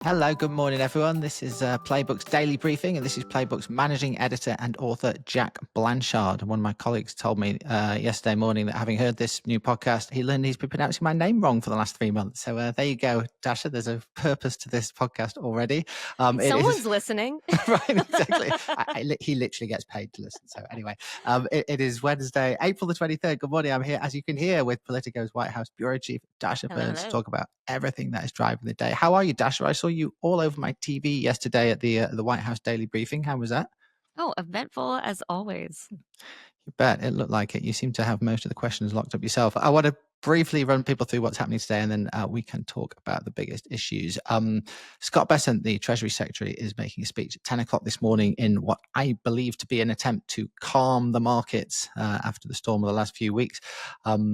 Hello, good morning, everyone. This is Playbook's Daily Briefing, and this is Playbook's managing editor and author, Jack Blanchard. One of my colleagues told me yesterday morning that having heard this new podcast, he learned he's been pronouncing my name wrong for the last 3 months. So there you go, Dasha. There's a purpose to this podcast already. Someone's listening. Right, exactly. He literally gets paid to listen. So anyway, it is Wednesday, April the 23rd. Good morning. I'm here, as you can hear, with Politico's White House Bureau Chief, Dasha Burns, to talk about everything that is driving the day. How are you, Dasha? I saw you all over my TV yesterday at the White House Daily Briefing. How was that? Oh, eventful as always. You bet. It looked like it. You seem to have most of the questions locked up yourself. I want to briefly run people through what's happening today, and then we can talk about the biggest issues. Scott Bessent, the Treasury Secretary, is making a speech at 10 o'clock this morning in what I believe to be an attempt to calm the markets after the storm of the last few weeks.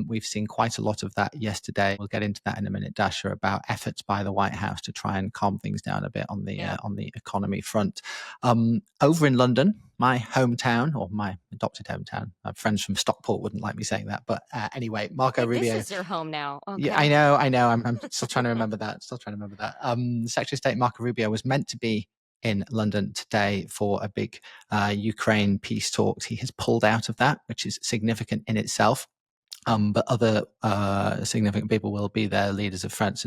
We've seen quite a lot of that yesterday. We'll get into that in a minute, Dasha, about efforts by the White House to try and calm things down a bit on the economy front. Over in London, my hometown, or my adopted hometown. My friends from Stockport wouldn't like me saying that, but anyway, Marco Rubio. This is your home now. Okay. Yeah, I know. I'm still trying to remember that. Secretary of State Marco Rubio was meant to be in London today for a big Ukraine peace talks. He has pulled out of that, which is significant in itself. But other significant people will be there. Leaders of France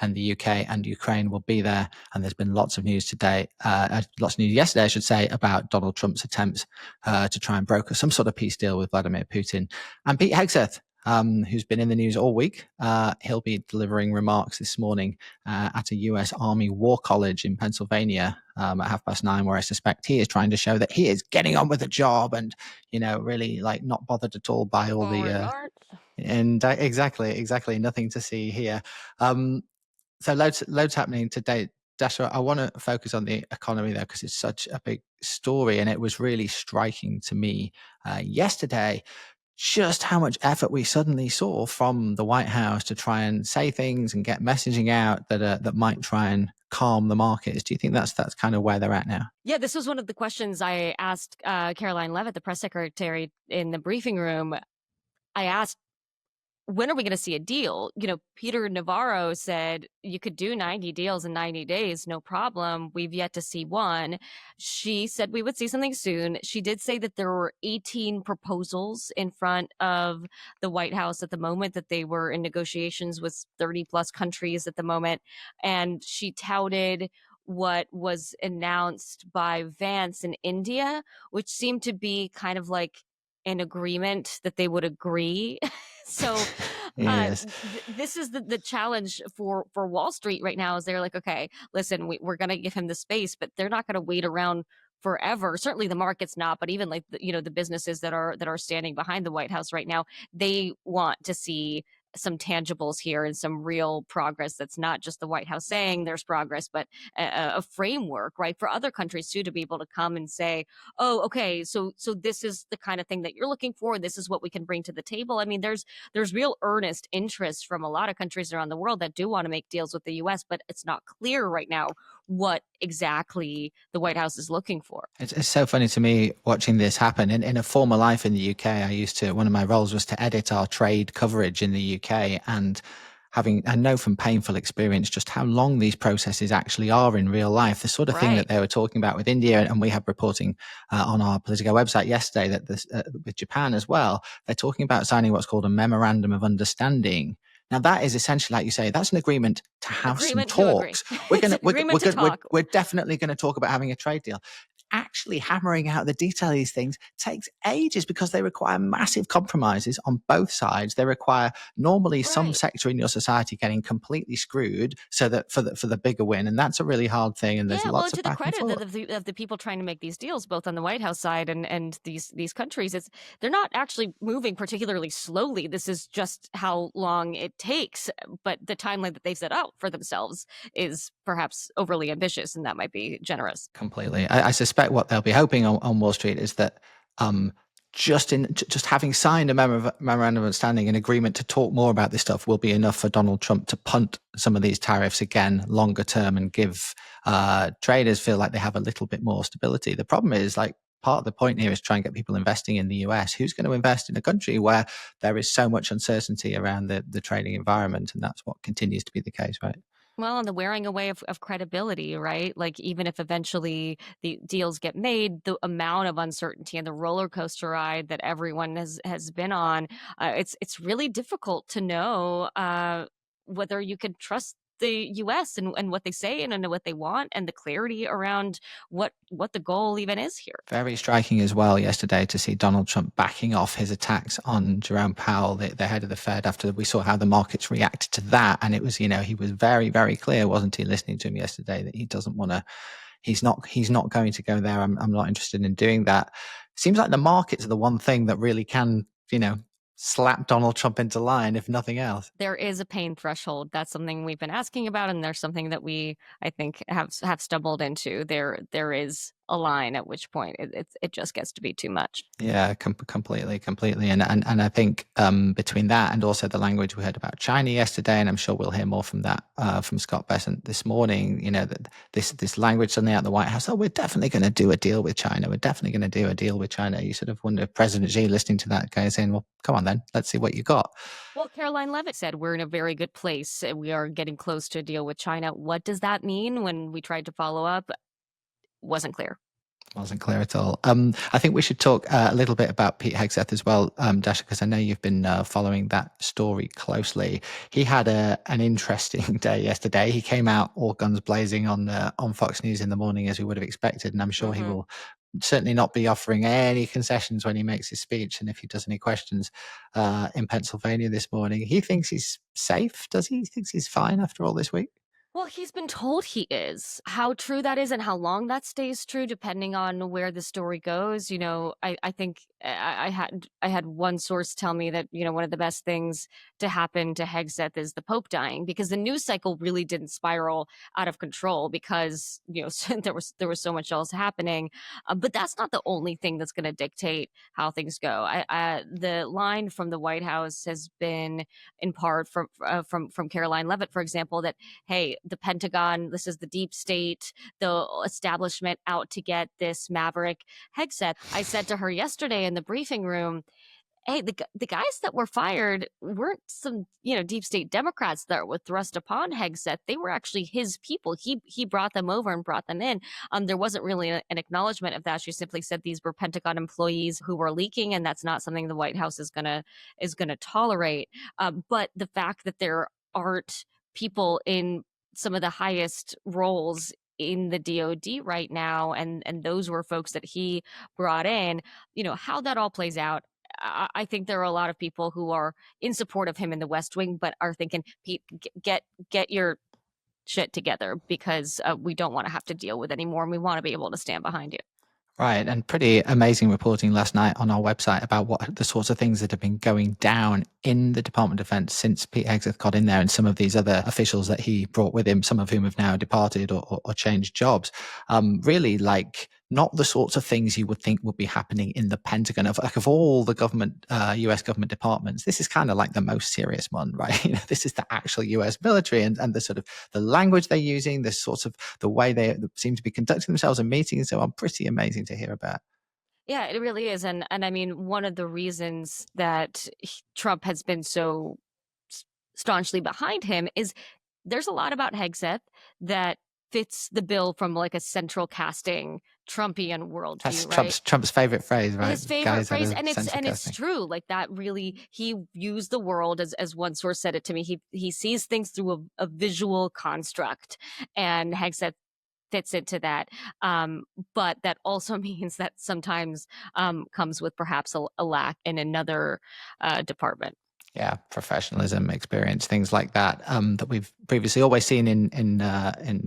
and the UK and Ukraine will be there. And there's been lots of news today, lots of news yesterday, I should say, about Donald Trump's attempts to try and broker some sort of peace deal with Vladimir Putin. And Pete Hegseth, who's been in the news all week, he'll be delivering remarks this morning at a US Army War College in Pennsylvania at 9:30, where I suspect he is trying to show that he is getting on with the job and, really like not bothered at all by all exactly nothing to see here. So loads happening today. Dasha, I want to focus on the economy there because it's such a big story, and it was really striking to me yesterday just how much effort we suddenly saw from the White House to try and say things and get messaging out that might try and calm the markets. Do you think that's kind of where they're at now? Yeah, this was one of the questions I asked Caroline Leavitt, the press secretary, in the briefing room. I asked, when are we going to see a deal? Peter Navarro said you could do 90 deals in 90 days, no problem. We've yet to see one. She said we would see something soon. She did say that there were 18 proposals in front of the White House at the moment, that they were in negotiations with 30 plus countries at the moment. And she touted what was announced by Vance in India, which seemed to be kind of like an agreement that they would agree. So yes. This is the challenge for Wall Street right now, is they're like, okay, listen, we're going to give him the space, but they're not going to wait around forever. Certainly the market's not, but even like the businesses that are standing behind the White House right now, they want to see some tangibles here and some real progress. That's not just the White House saying there's progress, but a framework, right, for other countries too, to be able to come and say, oh, okay, so this is the kind of thing that you're looking for. This is what we can bring to the table. I mean, there's real earnest interest from a lot of countries around the world that do want to make deals with the U.S., but it's not clear right now what exactly the White House is looking for. It's so funny to me watching this happen. In a former life in the UK, one of my roles was to edit our trade coverage in the UK, and I know from painful experience just how long these processes actually are in real life. The sort of thing that they were talking about with India, and we have reporting on our Politico website yesterday that with Japan as well, they're talking about signing what's called a memorandum of understanding. Now that is essentially, like you say, that's an agreement to have some talks. We're definitely going to talk about having a trade deal. Actually hammering out the detail of these things takes ages because they require massive compromises on both sides. They require normally some sector in your society getting completely screwed so that for the bigger win, and that's a really hard thing. And there's lots of back and forth. To the credit of the people trying to make these deals, both on the White House side and these countries, they're not actually moving particularly slowly. This is just how long it takes. But the timeline that they've set out for themselves is perhaps overly ambitious, and that might be generous. Completely. I suspect what they'll be hoping on Wall Street is that just having signed a memorandum of understanding, an agreement to talk more about this stuff, will be enough for Donald Trump to punt some of these tariffs again longer term and give traders feel like they have a little bit more stability. The problem is, like, part of the point here is try and get people investing in the US. Who's going to invest in a country where there is so much uncertainty around the trading environment? And that's what continues to be the case, right? Well, and the wearing away of credibility, right? Like, even if eventually the deals get made, the amount of uncertainty and the roller coaster ride that everyone has been on, it's really difficult to know whether you can trust the U.S. and what they say and what they want and the clarity around what the goal even is here. Very striking as well yesterday to see Donald Trump backing off his attacks on Jerome Powell, the head of the Fed, after we saw how the markets reacted to that. And it was, he was very, very clear, wasn't he, listening to him yesterday, that he doesn't want to, he's not going to go there. I'm not interested in doing that. Seems like the markets are the one thing that really can, slap Donald Trump into line, if nothing else. There is a pain threshold. That's something we've been asking about, and there's something that we, I think, have stumbled into. There is a line at which point it just gets to be too much. Yeah, completely, and I think between that and also the language we heard about China yesterday, and I'm sure we'll hear more from that from Scott Bessent this morning. That this language suddenly out of the White House. Oh, we're definitely going to do a deal with China. We're definitely going to do a deal with China. You sort of wonder if President Xi listening to that guy saying, "Well, come on then, let's see what you got." Well, Caroline Levitt said we're in a very good place. We are getting close to a deal with China. What does that mean? When we tried to follow up, wasn't clear. Wasn't clear at all. I think we should talk a little bit about Pete Hegseth as well, Dasha, because I know you've been following that story closely. He had an interesting day yesterday. He came out all guns blazing on Fox News in the morning, as we would have expected, and I'm sure he will certainly not be offering any concessions when he makes his speech. And if he does any questions in Pennsylvania this morning, he thinks he's safe. Does he? He thinks he's fine after all this week? Well, he's been told he is. How true that is and how long that stays true, depending on where the story goes. I think I had one source tell me that, one of the best things to happen to Hegseth is the Pope dying, because the news cycle really didn't spiral out of control because, there was so much else happening. But that's not the only thing that's going to dictate how things go. The line from the White House has been in part from Caroline Levitt, for example, that, hey, the Pentagon, this is the deep state, the establishment out to get this maverick Hegseth. I said to her yesterday in the briefing room, hey, the guys that were fired weren't some, deep state Democrats that were thrust upon Hegseth. They were actually his people. He brought them over and brought them in. There wasn't really an acknowledgement of that. She simply said these were Pentagon employees who were leaking, and that's not something the White House is gonna tolerate. But the fact that there aren't people in some of the highest roles in the DOD right now, and those were folks that he brought in, how that all plays out. I think there are a lot of people who are in support of him in the West Wing, but are thinking, Pete, get your shit together, because we don't want to have to deal with anymore, and we want to be able to stand behind you. Right, and pretty amazing reporting last night on our website about what the sorts of things that have been going down in the Department of Defense since Pete Hegseth got in there, and some of these other officials that he brought with him, some of whom have now departed or changed jobs. Really, like, not the sorts of things you would think would be happening in the Pentagon. Of all the government, US government departments, this is kind of like the most serious one, right? This is the actual US military, and the sort of the language they're using, the sorts of the way they seem to be conducting themselves in meetings. So I'm pretty amazing to hear about. Yeah, it really is. And I mean, one of the reasons that Trump has been so staunchly behind him is there's a lot about Hegseth that fits the bill from like a central casting Trumpian worldview. That's right? Trump's favorite phrase, right? His favorite phrase, and it's true. Like, that really, he views the world as one source said it to me. He sees things through a visual construct, and Hegseth fits into that. But that also means that sometimes comes with perhaps a lack in another department. Yeah, professionalism, experience, things like that, that we've previously always seen in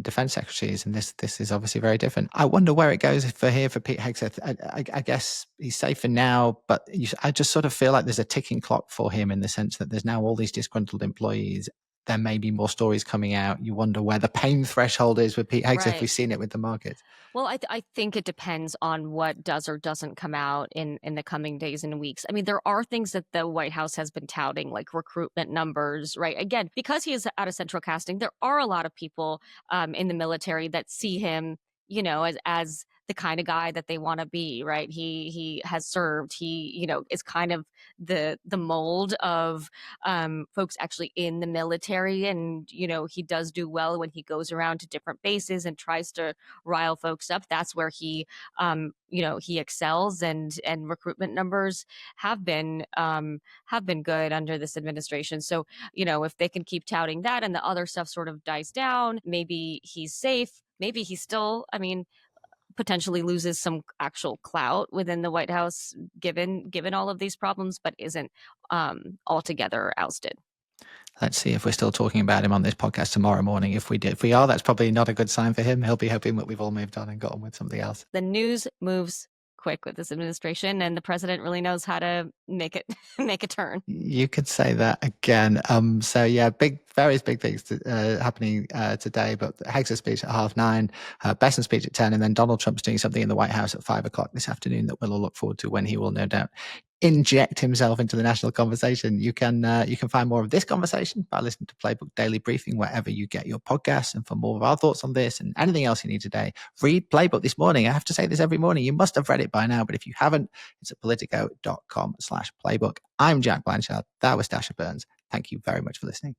defense secretaries, and this is obviously very different. I wonder where it goes for Pete Hegseth. I guess he's safer now, but I just sort of feel like there's a ticking clock for him, in the sense that there's now all these disgruntled employees. There may be more stories coming out. You wonder where the pain threshold is with Pete Hegseth. Right. We've seen it with the markets. Well, I think it depends on what does or doesn't come out in the coming days and weeks. I mean, there are things that the White House has been touting, like recruitment numbers, right? Again, because he is out of central casting, there are a lot of people in the military that see him as the kind of guy that they want to be, right? He has served. He, is kind of the mold of folks actually in the military, and he does do well when he goes around to different bases and tries to rile folks up. That's where he excels, and recruitment numbers have been good under this administration. So if they can keep touting that and the other stuff sort of dies down, maybe he's safe. Maybe he's still, potentially loses some actual clout within the White House, given all of these problems, but isn't altogether ousted. Let's see if we're still talking about him on this podcast tomorrow morning. If we are, that's probably not a good sign for him. He'll be hoping that we've all moved on and got on with something else. The news moves quick with this administration, and the president really knows how to make it make a turn. You could say that again. So yeah, various big things happening today. But Hex's speech at 9:30, Besant's speech at 10, and then Donald Trump's doing something in the White House at 5:00 this afternoon that we'll all look forward to, when he will no doubt inject himself into the national conversation. You can find more of this conversation by listening to Playbook Daily Briefing wherever you get your podcasts. And for more of our thoughts on this and anything else you need today, read Playbook this morning. I have to say this every morning. You must have read it by now, but if you haven't, it's at politico.com/playbook. I'm Jack Blanchard. That was Dasha Burns. Thank you very much for listening.